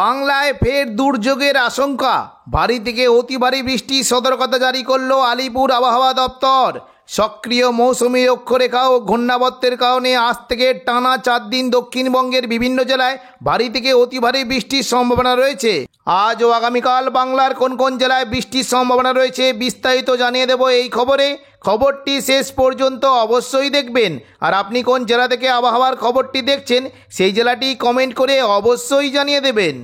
বাংলায় ফের দুর্যোগের আশঙ্কা, ভারী থেকে অতি ভারী বৃষ্টির সতর্কতা জারি করল আলিপুর আবহাওয়া দপ্তর। সক্রিয় মৌসুমী অক্ষরেখা ও ঘূর্ণাবর্তের কারণে আজ থেকে টানা 4 দিন দক্ষিণবঙ্গের বিভিন্ন জেলায় ভারী থেকে অতি ভারী বৃষ্টির সম্ভাবনা রয়েছে। আজ ও আগামীকাল বাংলার কোন কোন জেলায় বৃষ্টির সম্ভাবনা রয়েছে বিস্তারিত জানিয়ে দেব এই খবরে। খবরটি শেষ পর্যন্ত অবশ্যই দেখবেন। আর আপনি কোন জেলা থেকে আবহাওয়ার খবরটি দেখছেন সেই জেলাটি কমেন্ট করে অবশ্যই জানিয়ে দেবেন।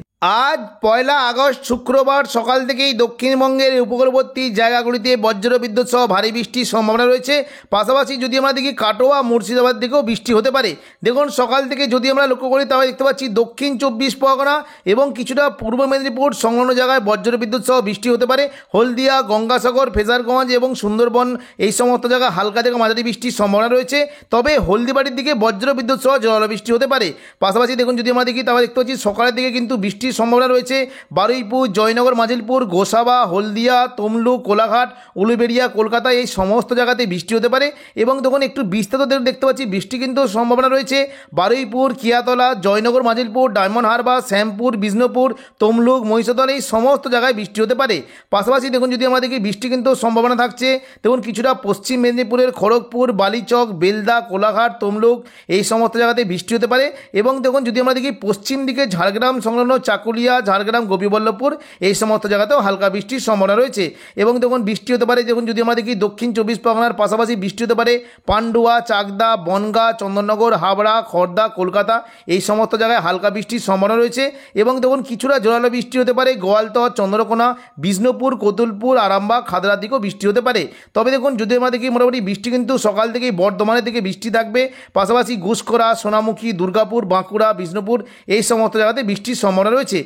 আজ 1 আগস্ট শুক্রবার সকাল থেকেই দক্ষিণবঙ্গের উপকূলবর্তী জায়গাগুলিতে বজ্রবিদ্যুৎ সহ ভারী বৃষ্টির সম্ভাবনা রয়েছে। পাশাপাশি যদি আমরা দেখি কাটোয়া মুর্শিদাবাদ দিকেও বৃষ্টি হতে পারে। দেখুন সকাল থেকে যদি আমরা লক্ষ্য করি তাহলে দেখতে পাচ্ছি দক্ষিণ 24 পরগনা এবং কিছুটা পূর্ব মেদিনীপুর সংলগ্ন জায়গায় বজ্রবিদ্যুৎ সহ বৃষ্টি হতে পারে। হলদিয়া, গঙ্গাসাগর, ফেজারগঞ্জ এবং সুন্দরবন এই সমস্ত জায়গায় হালকা থেকে মাঝারি বৃষ্টির সম্ভাবনা রয়েছে। তবে হলদিবাড়ির দিকে বজ্রবিদ্যুৎ সহ জোরালো বৃষ্টি হতে পারে। পাশাপাশি দেখুন যদি আমরা দেখি তাহলে দেখতে পাচ্ছি সকালের দিকে কিন্তু বৃষ্টির সম্ভাবনা রয়েছে বারুইপুর, জয়নগর, মাজিলপুর, গোসাবা, হলদিয়া, তমলুক, কোলাঘাট, উলুবেড়িয়া, কলকাতা এই সমস্ত জায়গাতে বৃষ্টি হতে পারে। এবং তখন একটু বিস্তারিত দেখতে পাচ্ছি বৃষ্টি কিন্তু সম্ভাবনা রয়েছে বারুইপুর, কিয়াতলা, জয়নগর, মাজিলপুর, ডায়মন্ড হারবার, শ্যামপুর, বিষ্ণুপুর, তমলুক, মহিষাদল এই সমস্ত জায়গায় বৃষ্টি হতে পারে। পাশাপাশি দেখুন যদি আমরা দেখি বৃষ্টি কিন্তু সম্ভাবনা থাকছে দেখুন কিছুটা পশ্চিম মেদিনীপুরের খড়গপুর, বালিচক, বেলদা, কোলাঘাট, তমলুক এই সমস্ত জায়গাতে বৃষ্টি হতে পারে। এবং দেখুন যদি আমরা দেখি পশ্চিম দিকে ঝাড়গ্রাম সংলগ্ন চাকুলিয়া, ঝাড়গ্রাম, গোপীবল্লভপুর এই সমস্ত জায়গাতেও হালকা বৃষ্টির সম্ভাবনা রয়েছে। এবং দেখুন বৃষ্টি হতে পারে দেখুন যদি আমরা দেখি দক্ষিণ 24 পরগনার পাশাপাশি বৃষ্টি হতে পারে পান্ডুয়া, চাকদা, বনগাঁ, চন্দননগর, হাবড়া, খড়দা, কলকাতা এই সমস্ত জায়গায় হালকা বৃষ্টির সম্ভাবনা রয়েছে। এবং দেখুন কিছুটা জোরালো বৃষ্টি হতে পারে গোয়ালতর, চন্দ্রকোনা, বিষ্ণুপুর, কতুলপুর, আরামবাগ, খাদড়ার দিকেও বৃষ্টি হতে পারে। তবে দেখুন যদি আমরা দেখি মোটামুটি বৃষ্টি কিন্তু সকাল থেকেই বর্ধমানের দিকে বৃষ্টি থাকবে। পাশাপাশি ঘুষকরা, সোনামুখী, দুর্গাপুর, বাঁকুড়া, বিষ্ণুপুর এই সমস্ত জায়গাতে বৃষ্টির সম্ভাবনা রয়েছে।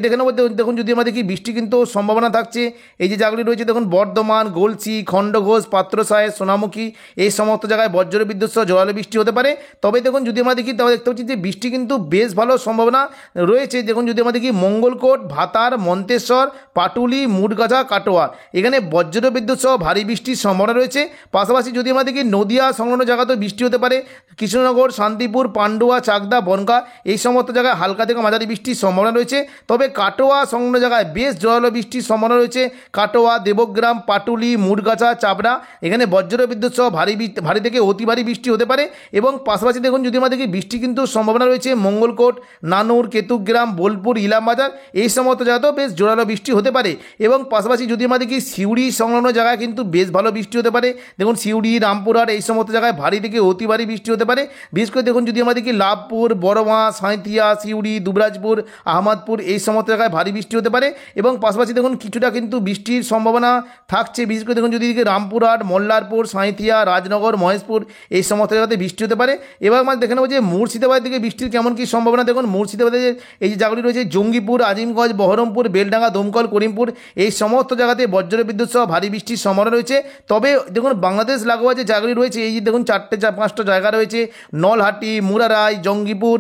দেখে নেব দেখুন যদি আমরা দেখি বৃষ্টি কিন্তু সম্ভাবনা থাকছে এই যে জায়গাগুলি রয়েছে দেখুন বর্ধমান, গলসি, খণ্ডঘোষ, পাত্রসাহেব, সোনামুখী এই সমস্ত জায়গায় বজ্রবিদ্যুৎ সহ জোরালো বৃষ্টি হতে পারে। তবে দেখুন যদি আমরা দেখি তাহলে দেখতে পাচ্ছি যে বৃষ্টি কিন্তু বেশ ভালো সম্ভাবনা রয়েছে। দেখুন যদি আমরা দেখি মঙ্গলকোট, ভাতার, মন্তেশ্বর, পাটুলি, মুডগাছা, কাটোয়া এখানে বজ্রবিদ্যুৎ সহ ভারী বৃষ্টির সম্ভাবনা রয়েছে। পাশাপাশি যদি আমরা দেখি নদিয়া সংলগ্ন জায়গাতেও বৃষ্টি হতে পারে কৃষ্ণনগর, শান্তিপুর, পান্ডুয়া, চাকদা, বনগাঁ এই সমস্ত জায়গায় হালকা থেকে মাঝারি বৃষ্টির সম্ভাবনা রয়েছে। তবে কাটোয়া সংলগ্ন জায়গায় বেশ জোরালো বৃষ্টির সম্ভাবনা রয়েছে। কাটোয়া, দেবগ্রাম, পাটুলি, মুডগাছা, চাপড়া এখানে বজ্রবিদ্যুৎ সহ ভারী থেকে অতি ভারী বৃষ্টি হতে পারে। এবং পাশাপাশি দেখুন যদি আমরা দেখি বৃষ্টি কিন্তু সম্ভাবনা রয়েছে মঙ্গলকোট, নানুর, কেতুগ্রাম, বোলপুর, ইলামবাজার এই সমস্ত জায়গাতেও বেশ জোরালো বৃষ্টি হতে পারে। এবং পাশাপাশি যদি আমরা দেখি সিউড়ি সংলগ্ন জায়গায় কিন্তু বেশ ভালো বৃষ্টি হতে পারে। দেখুন সিউড়ি, রামপুরহাট এই সমস্ত জায়গায় ভারী থেকে অতি ভারী বৃষ্টি হতে পারে। বিশেষ করে দেখুন যদি আমরা দেখি লাভপুর, বড়মা, সাঁইথিয়া, সিউড়ি, দুবরাজপুর, আহমদপুর এই সমস্ত জায়গায় ভারী বৃষ্টি হতে পারে। এবং পাশাপাশি দেখুন কিছুটা কিন্তু বৃষ্টির সম্ভাবনা থাকছে বিশেষ করে দেখুন যদি রামপুরহাট, মল্লারপুর, সাঁইথিয়া, রাজনগর, মহেশপুর এই সমস্ত জায়গাতে বৃষ্টি হতে পারে। এবার আমরা দেখে নেব যে মুর্শিদাবাদ থেকে বৃষ্টির কেমন কী সম্ভাবনা। দেখুন মুর্শিদাবাদের এই যে জায়গাগুলি রয়েছে জঙ্গিপুর, আজিমগঞ্জ, বহরমপুর, বেলডাঙ্গা, দমকল, করিমপুর এই সমস্ত জায়গাতে বজ্রবিদ্যুৎ সহ ভারী বৃষ্টির সম্ভাবনা রয়েছে। তবে দেখুন বাংলাদেশ লাগোয়া যে জায়গাগুলি রয়েছে এই যে দেখুন 4-5টা জায়গা রয়েছে নলহাটি, মুরারাই, জঙ্গিপুর,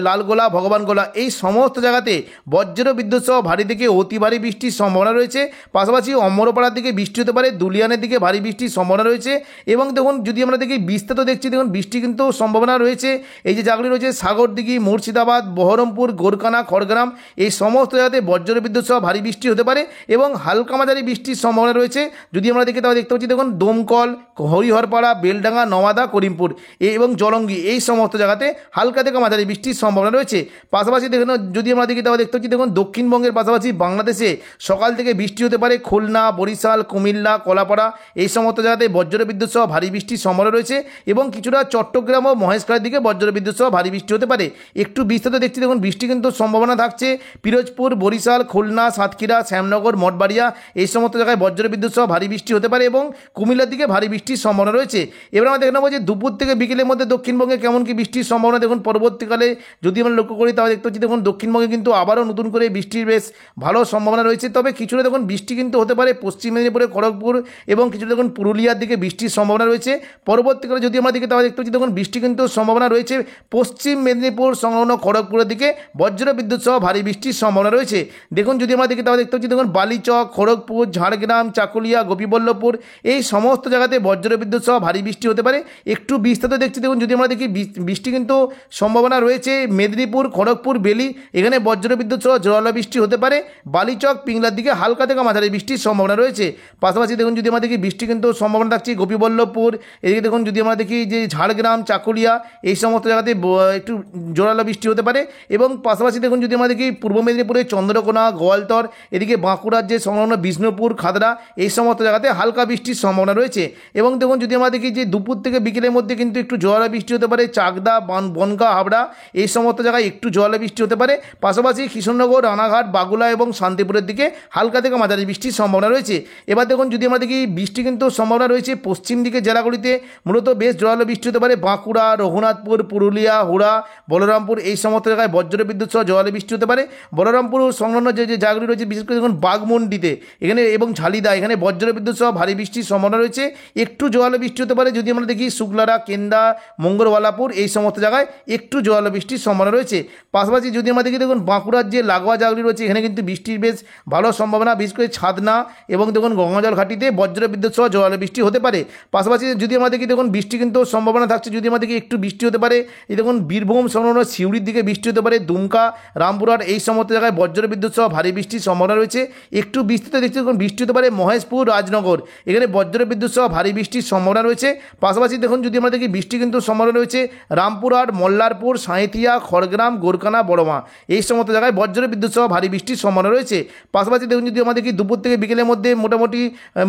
লালগোলা, ভগবানগোলা এই সমস্ত জায়গাতে বজ্রবিদ্যুৎ সহ ভারী থেকে অতি ভারী বৃষ্টির সম্ভাবনা রয়েছে। পাশাপাশি অমরপাড়ার দিকে বৃষ্টি হতে পারে, দুলিয়ানের দিকে ভারী বৃষ্টির সম্ভাবনা রয়েছে। এবং দেখুন যদি আমরা দেখি বিস্তারিত দেখছি দেখুন বৃষ্টি কিন্তু সম্ভাবনা রয়েছে এই যে জায়গাগুলি রয়েছে সাগরদিঘি, মুর্শিদাবাদ, বহরমপুর, গোরকানা, খড়গ্রাম এই সমস্ত জায়গাতে বজ্রবিদ্যুৎ সহ ভারী বৃষ্টি হতে পারে এবং হালকা মাঝারি বৃষ্টির সম্ভাবনা রয়েছে। যদি আমরা দেখি তাহলে দেখতে পাচ্ছি দেখুন দমকল, হরিহরপাড়া, বেলডাঙ্গা, নওয়াদা, করিমপুর এবং জলঙ্গি এই সমস্ত জায়গাতে হালকা থেকে মাঝারি বৃষ্টির সম্ভাবনা রয়েছে। পাশাপাশি দেখুন যদি আমরা দেখি তাহলে দেখতে পাচ্ছি দেখুন দক্ষিণবঙ্গের পাশাপাশি বাংলাদেশে সকাল থেকে বৃষ্টি হতে পারে খুলনা, বরিশাল, কুমিল্লা, কলাপাড়া এই সমস্ত জায়গাতে বজ্রবিদ্যুৎ সহ ভারী বৃষ্টির সম্ভাবনা রয়েছে। এবং কিছুটা চট্টগ্রাম ও মহেশখালীর দিকে বজ্রবিদ্যুৎ সহ ভারী বৃষ্টি হতে পারে। একটু বিস্তারিত দেখছি দেখুন বৃষ্টি কিন্তু সম্ভাবনা থাকছে পিরোজপুর, বরিশাল, খুলনা, সাতক্ষীরা, শ্যামনগর, মঠবাড়িয়া এই সমস্ত জায়গায় বজ্রবিদ্যুৎ সহ ভারী বৃষ্টি হতে পারে এবং কুমিল্লার দিকে ভারী বৃষ্টির সম্ভাবনা রয়েছে। এবার আমরা দেখে নেব যে দুপুর থেকে বিকেলের মধ্যে দক্ষিণবঙ্গে কেমন কি বৃষ্টির সম্ভাবনা। দেখুন পরবর্তীকালে যদি আমরা লক্ষ্য করি তাহলে দেখতে পাচ্ছি দেখুন দক্ষিণবঙ্গে কিন্তু আবারও নতুন করে বৃষ্টির বেশ ভালো সম্ভাবনা রয়েছে। তবে কিছুটা দেখুন বৃষ্টি কিন্তু হতে পারে পশ্চিম মেদিনীপুরে খড়গপুর এবং কিছুটা দেখুন পুরুলিয়ার দিকে বৃষ্টির সম্ভাবনা রয়েছে। পরবর্তীকালে যদি আমরা দেখি তাহলে দেখতে পাচ্ছি দেখুন বৃষ্টি কিন্তু সম্ভাবনা রয়েছে পশ্চিম মেদিনীপুর সংলগ্ন খড়গপুরের দিকে বজ্রবিদ্যুৎ সহ ভারী বৃষ্টির সম্ভাবনা রয়েছে। দেখুন যদি আমরা দেখি তাহলে দেখতে পাচ্ছি দেখুন বালিচক, খড়গপুর, ঝাড়গ্রাম, চাকুলিয়া, গোপীবল্লভপুর এই সমস্ত জায়গাতে বজ্রবিদ্যুৎ সহ ভারী বৃষ্টি হতে পারে। একটু বিস্তারিত দেখছি দেখুন যদি আমরা দেখি বৃষ্টি কিন্তু সম্ভাবনা রয়েছে মেদিনীপুর, খড়গপুর, বেলি এখানে এখানে বজ্রবিদ্যুৎ সহ জোরালো বৃষ্টি হতে পারে। বালিচক পিংলার দিকে হালকা থেকে মাঝারি বৃষ্টির সম্ভাবনা রয়েছে। পাশাপাশি দেখুন যদি আমরা দেখি বৃষ্টি কিন্তু সম্ভাবনা থাকছে গোপীবল্লভপুর, এদিকে দেখুন যদি আমরা দেখি যে ঝাড়গ্রাম, চাকুলিয়া এই সমস্ত জায়গাতে একটু জোরালো বৃষ্টি হতে পারে। এবং পাশাপাশি দেখুন যদি আমরা দেখি পূর্ব মেদিনীপুরের চন্দ্রকোনা, গোয়ালতর, এদিকে বাঁকুড়ার যে সংলগ্ন বিষ্ণুপুর, খাদড়া এই সমস্ত জায়গাতে হালকা বৃষ্টির সম্ভাবনা রয়েছে। এবং দেখুন যদি আমরা দেখি যে দুপুর থেকে বিকেলের মধ্যে কিন্তু একটু জোরালো বৃষ্টি হতে পারে চাকদা, বনগাঁ, হাবড়া এই সমস্ত জায়গায় একটু জোরালো বৃষ্টি হতে পারে। পাশাপাশি কৃষ্ণনগর, রানাঘাট, বাগুলা এবং শান্তিপুরের দিকে হালকা থেকে মাঝারি বৃষ্টির সম্ভাবনা রয়েছে। এবার দেখুন যদি আমরা দেখি বৃষ্টি কিন্তু সম্ভাবনা রয়েছে পশ্চিম দিকে জেলাগুলিতে মূলত বেশ জোরালো বৃষ্টি হতে পারে। বাঁকুড়া, রঘুনাথপুর, পুরুলিয়া, হুড়া, বলরামপুর এই সমস্ত জায়গায় বজ্রবিদ্যুৎ সহ জোরালো বৃষ্টি হতে পারে। বলরামপুর সংলগ্ন যে জায়গাগুলি রয়েছে বিশেষ করে দেখুন বাঘমুন্ডিতে এখানে এবং ঝালিদা এখানে বজ্রবিদ্যুৎ সহ ভারী বৃষ্টির সম্ভাবনা রয়েছে। একটু জোরালো বৃষ্টি হতে পারে যদি আমরা দেখি শুক্লারা, কেন্দা, মঙ্গলওয়ালাপুর এই সমস্ত জায়গায় একটু জোরালো বৃষ্টির সম্ভাবনা রয়েছে। পাশাপাশি যদি আমরা দেখি দেখুন বাঁকুড়ার যে লাগোয়া জায়গাগুলি রয়েছে এখানে কিন্তু বৃষ্টির বেশ ভালো সম্ভাবনা, বিশেষ করে ছাদনা এবং দেখুন গঙ্গাজল ঘাটিতে বজ্রবিদ্যুৎ সহ জোরালো বৃষ্টি হতে পারে। পাশাপাশি যদি আমরা দেখি দেখুন বৃষ্টি কিন্তু সম্ভাবনা থাকছে যদি আমরা দেখি একটু বৃষ্টি হতে পারে এই দেখুন বীরভূম সংলগ্ন সিউড়ির দিকে বৃষ্টি হতে পারে, দুমকা, রামপুরহাট এই সমস্ত জায়গায় বজ্রবিদ্যুৎ সহ ভারী বৃষ্টির সম্ভাবনা রয়েছে। একটু বিস্তৃত দেখছি দেখুন বৃষ্টি হতে পারে মহেশপুর, রাজনগর এখানে বজ্রবিদ্যুৎ সহ ভারী বৃষ্টির সম্ভাবনা রয়েছে। পাশাপাশি দেখুন যদি আমরা দেখি বৃষ্টি কিন্তু সম্ভাবনা রয়েছে রামপুরহাট, মল্লারপুর, সাঁইথিয়া, খড়গ্রাম, গোরকানা, বড়মা এই সমস্ত জায়গায় বজ্রবিদ্যুৎ সহ ভারী বৃষ্টির সম্ভাবনা রয়েছে। পাশাপাশি দেখুন যদি আমরা দেখি দুপুর থেকে বিকেলের মধ্যে মোটামুটি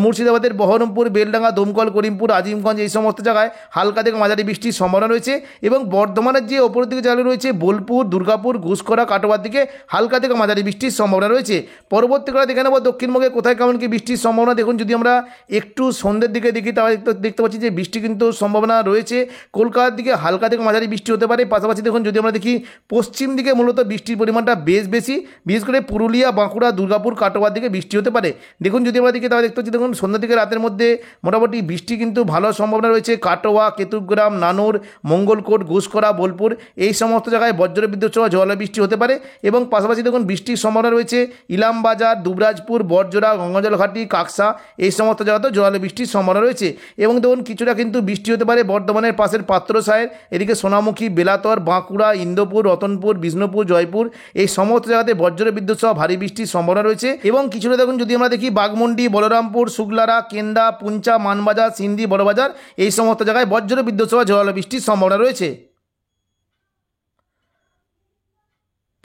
মুর্শিদাবাদের বহরমপুর, বেলডাঙ্গা, দমকল, করিমপুর, আজিমগঞ্জ এই সমস্ত জায়গায় হালকা থেকে মাঝারি বৃষ্টির সম্ভাবনা রয়েছে। এবং বর্ধমানের যে ওপরের দিকে জায়গা রয়েছে বোলপুর, দুর্গাপুর, ঘুষকরা, কাটোয়ার দিকে হালকা থেকে মাঝারি বৃষ্টির সম্ভাবনা রয়েছে। পরবর্তীকালে দেখে নেব দক্ষিণবঙ্গে কোথায় কেমন কি বৃষ্টির সম্ভাবনা। দেখুন যদি আমরা একটু সন্ধ্যের দিকে দেখি তাহলে দেখতে পাচ্ছি যে বৃষ্টি কিন্তু সম্ভাবনা রয়েছে। কলকাতার দিকে হালকা থেকে মাঝারি বৃষ্টি হতে পারে। পাশাপাশি দেখুন যদি আমরা দেখি পশ্চিম দিকে মূলত বৃষ্টির পরিমাণটা বেশ বেশি, বিশেষ করে পুরুলিয়া, বাঁকুড়া, দুর্গাপুর, কাটোয়ার দিকে বৃষ্টি হতে পারে। দেখুন যদি আমরা দেখি তাহলে দেখতে পাচ্ছি দেখুন সন্ধ্যা থেকে রাতের মধ্যে মোটামুটি বৃষ্টি কিন্তু ভালো সম্ভাবনা রয়েছে। কাটোয়া, কেতুগ্রাম, নানুর, মঙ্গলকোট, ঘুষকরা, বোলপুর এই সমস্ত জায়গায় বজ্রবিদ্যুৎ সহ জোরালো বৃষ্টি হতে পারে। এবং পাশাপাশি দেখুন বৃষ্টির সম্ভাবনা রয়েছে ইলামবাজার, দুবরাজপুর, বড়জোড়া, গঙ্গাজল ঘাটি, কাকসা এই সমস্ত জায়গাতেও জোরালো বৃষ্টির সম্ভাবনা রয়েছে। এবং দেখুন কিছুটা কিন্তু বৃষ্টি হতে পারে বর্ধমানের পাশের পাত্রসায়ের, এদিকে সোনামুখী, বেলাতর, বাঁকুড়া, ইন্দোপুর, রতনপুর, বিষ্ণুপুর, জয়পুর এই সমস্ত জায়গাতে বজ্রবিদ্যুৎ সহ ভারী বৃষ্টির সম্ভাবনা রয়েছে। এবং কিছুটা দেখুন যদি আমরা দেখি বাঘমুন্ডি, বলরামপুর, শুক্লারা, কেন্দা, পুঞ্চা, মানবাজার, সিন্ধি, বড়বাজার এই সমস্ত জায়গায় বজ্রবিদ্যুৎ সহ জোরালো বৃষ্টির সম্ভাবনা রয়েছে।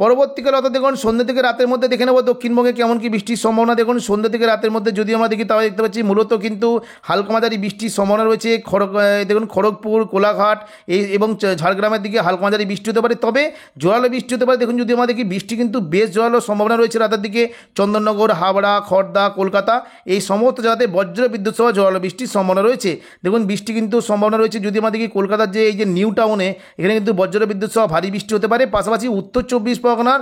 পরবর্তীকালে অর্থাৎ দেখুন সন্ধ্যা থেকে রাতের মধ্যে দেখে নেব দক্ষিণবঙ্গে কেমন কি বৃষ্টির সম্ভাবনা। দেখুন সন্ধ্যা থেকে রাতের মধ্যে যদি আমরা দেখি তাহলে দেখতে পাচ্ছি মূলত কিন্তু হালকা মাঝারি বৃষ্টির সম্ভাবনা রয়েছে। দেখুন খড়গপুর, কোলাঘাট এবং ঝাড়গ্রামের দিকে হালকা মাঝারি বৃষ্টি হতে পারে, তবে জোরালো বৃষ্টি হতে পারে। দেখুন যদি আমরা দেখি বৃষ্টি কিন্তু বেশ জোরালো সম্ভাবনা রয়েছে রাতের দিকে চন্দননগর, হাবড়া, খড়দা, কলকাতা এই সমস্ত জায়গাতে বজ্রবিদ্যুৎ সহ জোরালো বৃষ্টির সম্ভাবনা রয়েছে। দেখুন বৃষ্টি কিন্তু সম্ভাবনা রয়েছে যদি আমরা দেখি কলকাতার যে এই যে নিউ টাউনে এখানে কিন্তু বজ্রবিদ্যুৎ সহ ভারী বৃষ্টি হতে পারে। পাশাপাশি উত্তর 24 পরগনার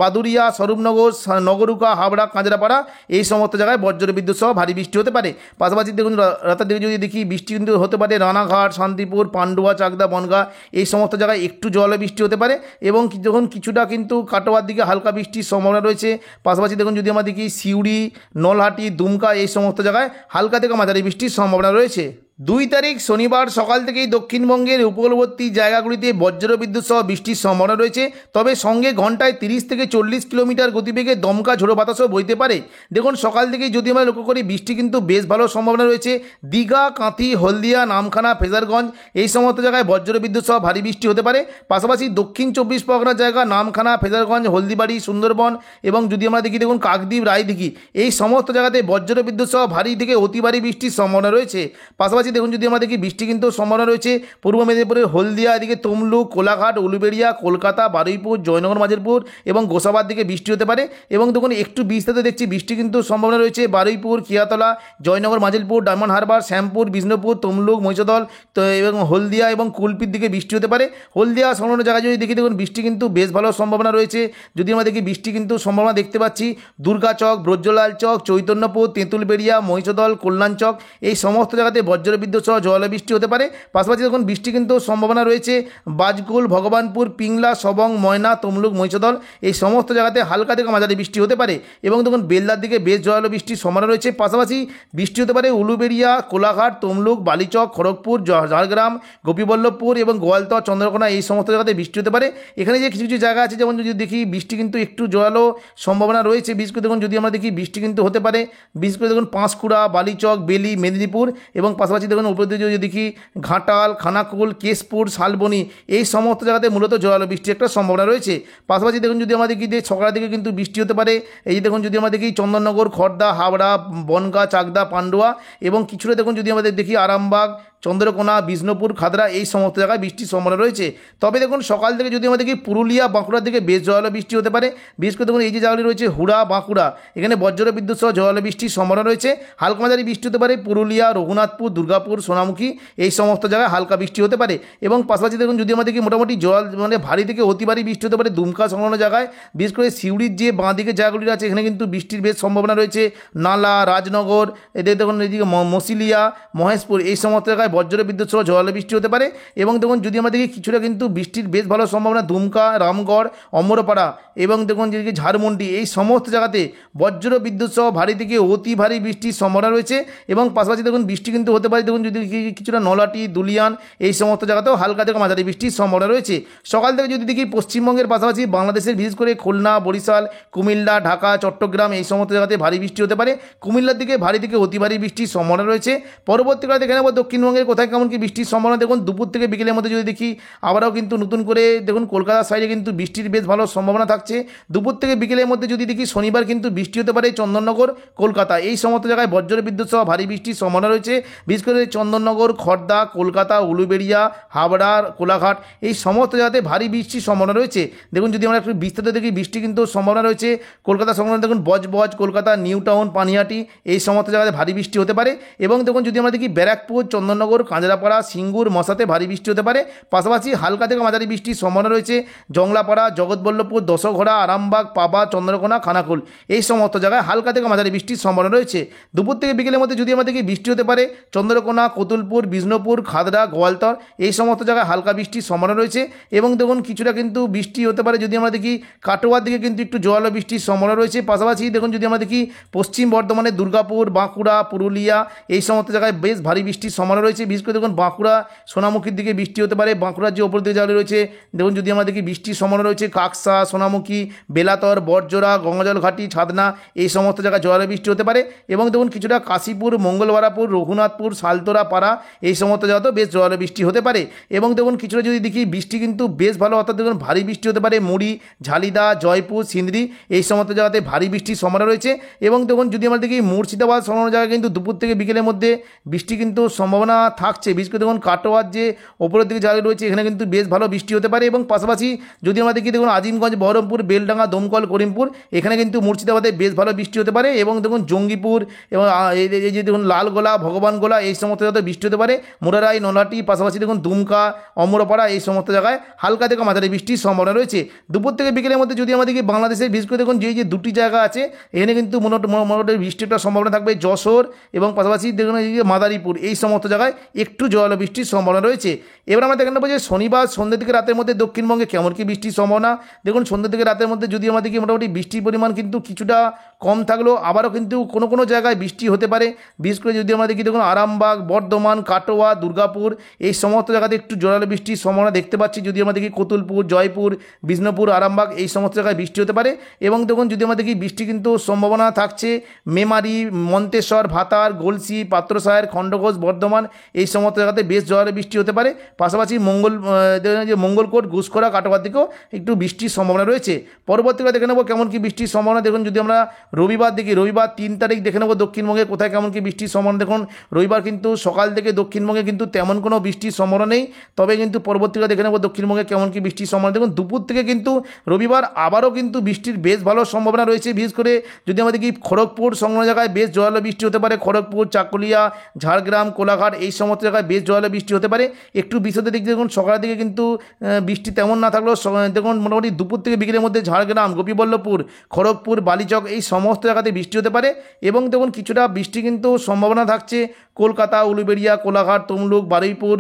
বাদুরিয়া, স্বরূপনগর, নগরুকা, হাবড়া, কাঁচরাপাড়া এই সমস্ত জায়গায় বজ্রবিদ্যুৎ সহ ভারী বৃষ্টি হতে পারে। পাশাপাশি দেখুন রাতের দিকে যদি দেখি বৃষ্টি কিন্তু হতে পারে রানাঘাট, শান্তিপুর, পান্ডুয়া, চাকদা, বনগাঁ এই সমস্ত জায়গায় একটু জলে বৃষ্টি হতে পারে। এবং যখন কিছুটা কিন্তু কাটোয়ার দিকে হালকা বৃষ্টির সম্ভাবনা রয়েছে। পাশাপাশি দেখুন যদি আমরা দেখি সিউড়ি, নলহাটি, দুমকা এই সমস্ত জায়গায় হালকা থেকে মাঝারি বৃষ্টির সম্ভাবনা রয়েছে। 2 তারিখ শনিবার সকাল থেকেই দক্ষিণবঙ্গের উপকূলবর্তী জায়গাগুলিতে বজ্রবিদ্যুৎ সহ বৃষ্টির সম্ভাবনা রয়েছে, তবে সঙ্গে ঘন্টায় 30 থেকে 40 কিলোমিটার গতিবেগে দমকা ঝোড়ো বাতাসও বইতে পারে। দেখুন সকাল থেকেই যদি আমরা লক্ষ্য করি বৃষ্টি কিন্তু বেশ ভালো সম্ভাবনা রয়েছে। দীঘা, কাঁথি, হলদিয়া, নামখানা, ফেজারগঞ্জ এই সমস্ত জায়গায় বজ্রবিদ্যুৎ সহ ভারী বৃষ্টি হতে পারে। পাশাপাশি দক্ষিণ 24 পরগনার জায়গা নামখানা, ফেজারগঞ্জ, হলদিবাড়ি, সুন্দরবন এবং যদি আমরা দেখি দেখুন কাকদ্বীপ, রায়দিঘি এই সমস্ত জায়গাতে বজ্রবিদ্যুৎ সহ ভারী থেকে অতি ভারী বৃষ্টির সম্ভাবনা রয়েছে। পাশাপাশি দেখুন যদি আমরা দেখি বৃষ্টি কিন্তু সম্ভাবনা রয়েছে পূর্ব মেদিনীপুরের হলদিয়া, এদিকে তমলুক, কোলাঘাট, উলুবেড়িয়া, কলকাতা, বারুইপুর, জয়নগর, মাঝেরপুর এবং গোসাবার দিকে বৃষ্টি হতে পারে। এবং দেখুন একটু বিস্তারিত দেখছি বৃষ্টি কিন্তু সম্ভাবনা রয়েছে বারুইপুর, কিয়াতলা, জয়নগর, মাঝেরপুর, ডায়মন্ড হারবার, শ্যামপুর, বিষ্ণুপুর, তমলুক, মহিষাদল এবং হলদিয়া এবং কুলপির দিকে বৃষ্টি হতে পারে। হলদিয়া সংলগ্ন জায়গায় যদি দেখি দেখুন বৃষ্টি কিন্তু বেশ ভালো সম্ভাবনা রয়েছে। যদি আমরা দেখি বৃষ্টি কিন্তু সম্ভাবনা দেখতে পাচ্ছি দুর্গাচক, ব্রজলাল চক, চৈতন্যপুর, তেঁতুলবেড়িয়া, মহিষাদল, কল্যাণচক এই সমস্ত জায়গাতে বজ্র বজ্রবিদ্যুৎ সহ জোরালো বৃষ্টি হতে পারে। পাশাপাশি দেখুন বৃষ্টি কিন্তু সম্ভাবনা রয়েছে বাজকুল, ভগবানপুর, পিংলা, সবং, ময়না, তমলুক, মহিষাদল এই সমস্ত জায়গাতে হালকা থেকে মাঝারি বৃষ্টি হতে পারে এবং দেখুন বেলদার দিকে বেশ জোরালো বৃষ্টির সম্ভাবনা রয়েছে। পাশাপাশি বৃষ্টি হতে পারে উলুবেড়িয়া, কোলাঘাট, তমলুক, বালিচক, খড়গপুর, ঝাড়গ্রাম, গোপীবল্লভপুর এবং গোয়ালতর, চন্দ্রকোনা এই সমস্ত জায়গাতে বৃষ্টি হতে পারে। এখানে যে কিছু কিছু জায়গা আছে যেমন যদি দেখি বৃষ্টি কিন্তু একটু জোরালো সম্ভাবনা রয়েছে, বিশেষ করে দেখুন যদি আমরা দেখি বৃষ্টি কিন্তু হতে পারে বিশেষ করে দেখুন পাঁশকুড়া, বালিচক, বেলি, মেদিনীপুর এবং পাশাপাশি দেখুন উপর দিকে যদি দেখি ঘাটাল, খানাকুল, কেশপুর, শালবনী এই সমস্ত জায়গাতে মূলত জোরালো বৃষ্টির একটা সম্ভাবনা রয়েছে। পাশাপাশি দেখুন যদি আমরা দেখি যে সকালের দিকে কিন্তু বৃষ্টি হতে পারে এই যে দেখুন যদি আমরা দেখি চন্দননগর, খড়দা, হাওড়া, বনগাঁ, চাকদা, পান্ডুয়া এবং কিছুটা দেখুন যদি আমাদের দেখি আরামবাগ, চন্দ্রকোনা, বিষ্ণুপুর, খাদরা এই সমস্ত জায়গায় বৃষ্টির সম্ভাবনা রয়েছে। তবে দেখুন সকাল থেকে যদি আমরা দেখি পুরুলিয়া, বাঁকুড়ার দিকে বেশ জোরালো বৃষ্টি হতে পারে, বিশেষ করে দেখুন এই যে জায়গাটি রয়েছে হুড়া, বাঁকুড়া এখানে বজ্র বিদ্যুৎ সহ জোরালো বৃষ্টির সম্ভাবনা রয়েছে। হালকা মাঝারি বৃষ্টি হতে পারে পুরুলিয়া, রঘুনাথপুর, দুর্গাপুর, সোনামুখী এই সমস্ত জায়গায় হালকা বৃষ্টি হতে পারে এবং পাশাপাশি দেখুন যদি আমরা দেখি মোটামুটি জল মানে ভারী থেকে অতি ভারী বৃষ্টি হতে পারে দুমকা সংলগ্ন জায়গায়, বিশেষ করে সিউড়ির যে বাঁ দিকে জায়গাগুলি আছে এখানে কিন্তু বৃষ্টির বেশ সম্ভাবনা রয়েছে। নালা, রাজনগর, এদের দেখুন এইদিকে মসিলিয়া, মহেশপুর এই সমস্ত জায়গায় বজ্র বিদ্যুৎ সহ জোরালো বৃষ্টি হতে পারে এবং দেখুন যদি আমরা দেখি কিছুটা কিন্তু বৃষ্টির বেশ ভালো সম্ভাবনা দুমকা, রামগড়, অমরপাড়া এবং দেখুন যেদিকে ঝাড়মন্ডি এই সমস্ত জায়গাতে বজ্র বিদ্যুৎ সহ ভারী থেকে অতি ভারী বৃষ্টির সম্ভাবনা রয়েছে এবং পাশাপাশি দেখুন বৃষ্টি কিন্তু হতে পারে দেখুন যদি কিছুটা নলাটি, দুলিয়ান এই সমস্ত জায়গাতেও হালকা থেকে মাঝারি বৃষ্টির সম্ভাবনা রয়েছে। সকাল থেকে যদি দেখি পশ্চিমবঙ্গের পাশাপাশি বাংলাদেশের বিশেষ করে খুলনা, বরিশাল, কুমিল্লা, ঢাকা, চট্টগ্রাম এই সমস্ত জায়গাতে ভারী বৃষ্টি হতে পারে। কুমিল্লার দিকে ভারী থেকে অতি ভারী বৃষ্টির সম্ভাবনা রয়েছে। পরবর্তীকালে দেখে নেব দক্ষিণবঙ্গের কোথায় কেমন কি বৃষ্টির সম্ভাবনা। দেখুন দুপুর থেকে বিকেলের মধ্যে যদি দেখি আবারও কিন্তু নতুন করে দেখুন কলকাতার সাইডে কিন্তু বৃষ্টির বেশ ভালো সম্ভাবনা থাকছে। দুপুর থেকে বিকেলের মধ্যে যদি দেখি শনিবার কিন্তু বৃষ্টি হতে পারে চন্দননগর, কলকাতা এই সমস্ত জায়গায় বজ্র বিদ্যুৎ সহ ভারী বৃষ্টির সম্ভাবনা রয়েছে। বিশেষ করে চন্দননগর, খড়দা, কলকাতা, উলুবেড়িয়া, হাবড়া, কোলাঘাট এই সমস্ত জায়গাতে ভারী বৃষ্টির সম্ভাবনা রয়েছে। দেখুন যদি আমরা একটু বিস্তারিত দেখি বৃষ্টি কিন্তু সম্ভাবনা রয়েছে কলকাতা সংলগ্ন দেখুন বজবজ, কলকাতা, নিউ টাউন, পানিহাটি এই সমস্ত জায়গাতে ভারী বৃষ্টি হতে পারে এবং দেখুন যদি আমরা দেখি ব্যারাকপুর, চন্দননগর, কাঁচরাপাড়া, সিঙ্গুর, মশাতে ভারী বৃষ্টি হতে পারে। পাশাপাশি হালকা থেকে মাঝারি বৃষ্টির সম্ভাবনা রয়েছে জংলাপাড়া, জগৎবল্লভপুর, দশঘোড়া, আরামবাগ, পাবা, চন্দ্রকোনা, খানাকুল এই সমস্ত জায়গায় হালকা থেকে মাঝারি বৃষ্টির সম্ভাবনা রয়েছে। দুপুর থেকে বিকেলের মধ্যে যদি আমরা দেখি বৃষ্টি হতে পারে চন্দ্রকোনা, কতুলপুর, বিষ্ণুপুর, খাদরা, গোয়ালতর এই সমস্ত জায়গায় হালকা বৃষ্টির সম্ভাবনা রয়েছে এবং দেখুন কিছুটা কিন্তু বৃষ্টি হতে পারে যদি আমরা দেখি কাটোয়ার দিকে কিন্তু একটু জোরালো বৃষ্টির সম্ভাবনা রয়েছে। পাশাপাশি দেখুন যদি আমরা দেখি পশ্চিম বর্ধমানে দুর্গাপুর, বাঁকুড়া, পুরুলিয়া এই সমস্ত জায়গায় বেশ ভারী বৃষ্টির সম্ভাবনা রয়েছে। বিশেষ করে দেখুন বাঁকুড়া, সোনামুখীর দিকে বৃষ্টি হতে পারে। বাঁকুড়ার যে ওপর দিকে জায়গা রয়েছে দেখুন যদি আমরা দেখি বৃষ্টির সম্ভাবনা রয়েছে কাকসা, সোনামুখী, বেলাতর, বড়জোড়া, গঙ্গাজল ঘাটি, ছাদনা এই সমস্ত জায়গায় জোরালো বৃষ্টি হতে পারে এবং দেখুন কিছুটা কাশীপুর, মঙ্গলবারাপুর, রঘুনাথপুর, সালতোরা, পাড়া এই সমস্ত জায়গাতেও বেশ জোরালো বৃষ্টি হতে পারে এবং দেখুন কিছুটা যদি দেখি বৃষ্টি কিন্তু বেশ ভালো অর্থাৎ দেখুন ভারী বৃষ্টি হতে পারে মুড়ি, ঝালিদা, জয়পুর, সিন্দ্রি এই সমস্ত জায়গাতে ভারী বৃষ্টির সম্ভাবনা রয়েছে এবং দেখুন যদি আমরা দেখি মুর্শিদাবাদ সংলগ্ন জায়গায় কিন্তু দুপুর থেকে বিকেলের মধ্যে বৃষ্টি কিন্তু সম্ভাবনা থাকছে। বিশেষ করে দেখুন কাটোয়ার যে ওপরের দিকে জায়গা রয়েছে এখানে কিন্তু বেশ ভালো বৃষ্টি হতে পারে এবং পাশাপাশি যদি আমরা দেখি দেখুন আজিমগঞ্জ, বহরমপুর, বেলডাঙ্গা, দমকল, করিমপুর এখানে কিন্তু মুর্শিদাবাদে বেশ ভালো বৃষ্টি হতে পারে এবং দেখুন জঙ্গিপুর এবং এই যে দেখুন লালগোলা, ভগবানগোলা এই সমস্ত জায়গাতে বৃষ্টি হতে পারে। মুরারাই, নলাটি পাশাপাশি দেখুন দুমকা, অমরপাড়া এই সমস্ত জায়গায় হালকা থেকে মাঝারি বৃষ্টির সম্ভাবনা রয়েছে। দুপুর থেকে বিকেলের মধ্যে যদি আমরা দেখি বাংলাদেশের বিশেষ করে দেখুন যে দুটি জায়গা আছে এখানে কিন্তু মোটামুটি বৃষ্টির একটা সম্ভাবনা থাকবে যশোর এবং পাশাপাশি দেখুন এই যে মাদারীপুর এই সমস্ত জায়গায় একটু জোরালো বৃষ্টির সম্ভাবনা রয়েছে। এবার আমরা দেখে নেবো যে শনিবার সন্ধ্যে থেকে রাতের মধ্যে দক্ষিণবঙ্গে কেমন কি বৃষ্টির সম্ভাবনা। দেখুন সন্ধ্যে থেকে রাতের মধ্যে যদি আমরা দেখি মোটামুটি বৃষ্টির পরিমাণ কিন্তু কিছুটা কম থাকলেও আবারও কিন্তু কোনো কোনো জায়গায় বৃষ্টি হতে পারে। বিশেষ করে যদি আমরা দেখি দেখুন আরামবাগ, বর্ধমান, কাটোয়া, দুর্গাপুর এই সমস্ত জায়গাতে একটু জোরালো বৃষ্টির সম্ভাবনা দেখতে পাচ্ছি। যদি আমরা দেখি কতুলপুর, জয়পুর, বিষ্ণুপুর, আরামবাগ এই সমস্ত জায়গায় বৃষ্টি হতে পারে এবং দেখুন যদি আমরা দেখি বৃষ্টি কিন্তু সম্ভাবনা থাকছে মেমারি, মন্তেশ্বর, ভাতার, গলসি, পাত্রসায়ের, খণ্ডঘোষ, বর্ধমান এই সমস্ত জায়গাতে বেশ জোরালো বৃষ্টি হতে পারে। পাশাপাশি মঙ্গলকোট, ঘুষখোরা, কাটোয়ার দিকেও একটু বৃষ্টির সম্ভাবনা রয়েছে। পরবর্তীকালে দেখে নেবো কেমন কি বৃষ্টির সম্ভাবনা। দেখুন যদি আমরা রবিবার দেখি রবিবার 3 তারিখ দেখে নেবো দক্ষিণবঙ্গে কোথায় কেমন কি বৃষ্টির সম্ভাবনা। দেখুন রবিবার কিন্তু সকাল থেকে দক্ষিণবঙ্গে কিন্তু তেমন কোনো বৃষ্টির সম্ভাবনা নেই, তবে কিন্তু পরবর্তীকালে দেখে নেবো দক্ষিণবঙ্গে কেমন কি বৃষ্টির সম্ভাবনা। দেখুন দুপুর থেকে কিন্তু রবিবার আবারও কিন্তু বৃষ্টির বেশ ভালো সম্ভাবনা রয়েছে। বিশেষ করে যদি আমরা দেখি খড়গপুর সংলগ্ন জায়গায় বেশ জোরালো বৃষ্টি হতে পারে। খড়গপুর, চাকুলিয়া, ঝাড়গ্রাম, কোলাঘাট এই সমস্ত জায়গায় বেশ জোরালো বৃষ্টি হতে পারে। একটু বিশদের দিক দিয়ে দেখুন সকালের দিকে কিন্তু বৃষ্টি তেমন না থাকলেও দেখুন মোটামুটি দুপুর থেকে বিকেলের মধ্যে ঝাড়গ্রাম, গোপীবল্লভপুর, খড়গপুর, বালিচক এই সমস্ত জায়গাতে বৃষ্টি হতে পারে। এবং দেখুন কিছুটা বৃষ্টি কিন্তু সম্ভাবনা থাকছে কলকাতা, উলুবেড়িয়া, কোলাঘাট, তমলুক, বারুইপুর,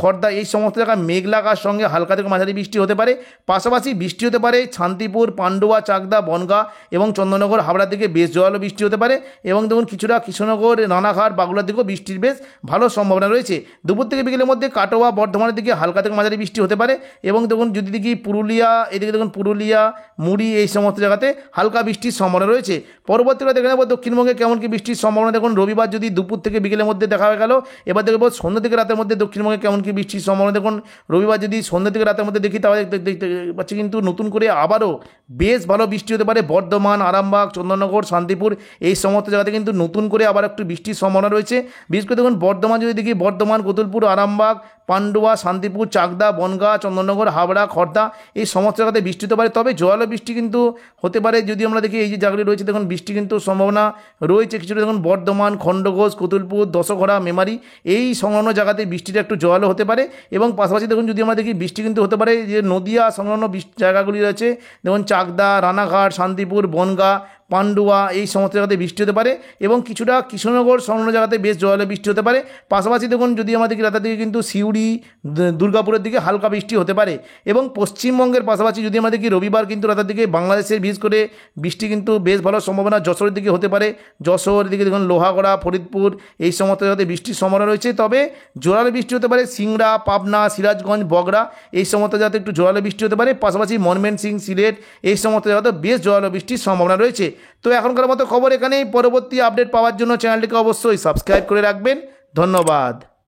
খড়দা এই সমস্ত জায়গায় মেঘলা আকাশ সঙ্গে হালকা থেকে মাঝারি বৃষ্টি হতে পারে। পাশাপাশি বৃষ্টি হতে পারে শান্তিপুর, পান্ডুয়া, চাকদা, বনগাঁ এবং চন্দননগর, হাবড়ার দিকে বেশ জোরালো বৃষ্টি হতে পারে। এবং দেখুন কিছুটা কৃষ্ণনগর, রানাঘাট, বাগুলার দিকেও বৃষ্টির বেশ ভালো সম্ভাবনা রয়েছে। দুপুর থেকে বিকেলের মধ্যে কাটোয়া, বর্ধমানের দিকে হালকা থেকে মাঝারি বৃষ্টি হতে পারে। এবং দেখুন যদি দেখি পুরুলিয়া, এদিকে দেখুন পুরুলিয়া, মুড়ি এই সমস্ত জায়গাতে হালকা বৃষ্টির সম্ভাবনা রয়েছে। পরবর্তীকালে দেখে নেব দক্ষিণবঙ্গে কেমন কি বৃষ্টির সম্ভাবনা। দেখুন রবিবার যদি দুপুর থেকে বিকেলের মধ্যে দেখা হয়ে গেল, এবার দেখব সন্ধ্যা থেকে রাতের মধ্যে দক্ষিণবঙ্গে কেমন কি বৃষ্টির সম্ভাবনা। দেখুন রবিবার যদি সন্ধ্যা থেকে রাতের মধ্যে দেখি তাহলে দেখতে পাচ্ছি কিন্তু নতুন করে আবারও বেশ ভালো বৃষ্টি হতে পারে। বর্ধমান, আরামবাগ, চন্দননগর, শান্তিপুর এই সমস্ত জায়গাতে কিন্তু নতুন করে আবার একটু বৃষ্টির সম্ভাবনা রয়েছে। বিশেষ করে দেখুন বর্ধমান যদি দেখি, বর্ধমান, কতুলপুর, আরামবাগ, পান্ডুয়া, শান্তিপুর, চাকদা, বনগাঁ, চন্দননগর, হাবড়া, খড়দা এই সমস্ত জায়গাতে বৃষ্টি হতে পারে। তবে জোরালো বৃষ্টি কিন্তু হতে পারে যদি আমরা দেখি এই যে জায়গাগুলি রয়েছে দেখুন বৃষ্টি কিন্তু সম্ভাবনা রয়েছে কিছুটা। দেখুন বর্ধমান, খণ্ডঘোষ, কতুলপুর, দশঘরা, মেমারি এই সংলগ্ন জায়গাতে বৃষ্টিটা একটু জোরালো হতে পারে। এবং পাশাপাশি দেখুন যদি আমরা দেখি বৃষ্টি কিন্তু হতে পারে যে নদিয়া সংলগ্ন জায়গাগুলি রয়েছে দেখুন চাকদা, রানাঘাট, শান্তিপুর, বনগাঁ, পান্ডুয়া এই সমস্ত জায়গাতে বৃষ্টি হতে পারে। এবং কিছুটা কৃষ্ণনগর সংলগ্ন জায়গাতে বেশ জোরালো বৃষ্টি হতে পারে। পাশাপাশি দেখুন যদি আমাদের রাতের দিকে কিন্তু সিউড়ি, দুর্গাপুরের দিকে হালকা বৃষ্টি হতে পারে। এবং পশ্চিমবঙ্গের পাশাপাশি যদি আমরা দেখি রবিবার কিন্তু রাতের দিকে বাংলাদেশের বিশেষ করে বৃষ্টি কিন্তু বেশ ভালো সম্ভাবনা যশোরের দিকে হতে পারে। যশোর দিকে দেখুন লোহাগড়া, ফরিদপুর এই সমস্ত জায়গাতে বৃষ্টির সম্ভাবনা রয়েছে। তবে জোরালো বৃষ্টি হতে পারে সিংড়া, পাবনা, সিরাজগঞ্জ, বগড়া এই সমস্ত জায়গাতে একটু জোরালো বৃষ্টি হতে পারে। পাশাপাশি ময়মনসিংহ, সিলেট এই সমস্ত জায়গাতে বেশ জোরালো বৃষ্টির সম্ভাবনা রয়েছে। তো এখনকার মতো খবর এখানেই। পরবর্তী আপডেট পাওয়ার জন্য চ্যানেলটিকে অবশ্যই সাবস্ক্রাইব করে রাখবেন। ধন্যবাদ।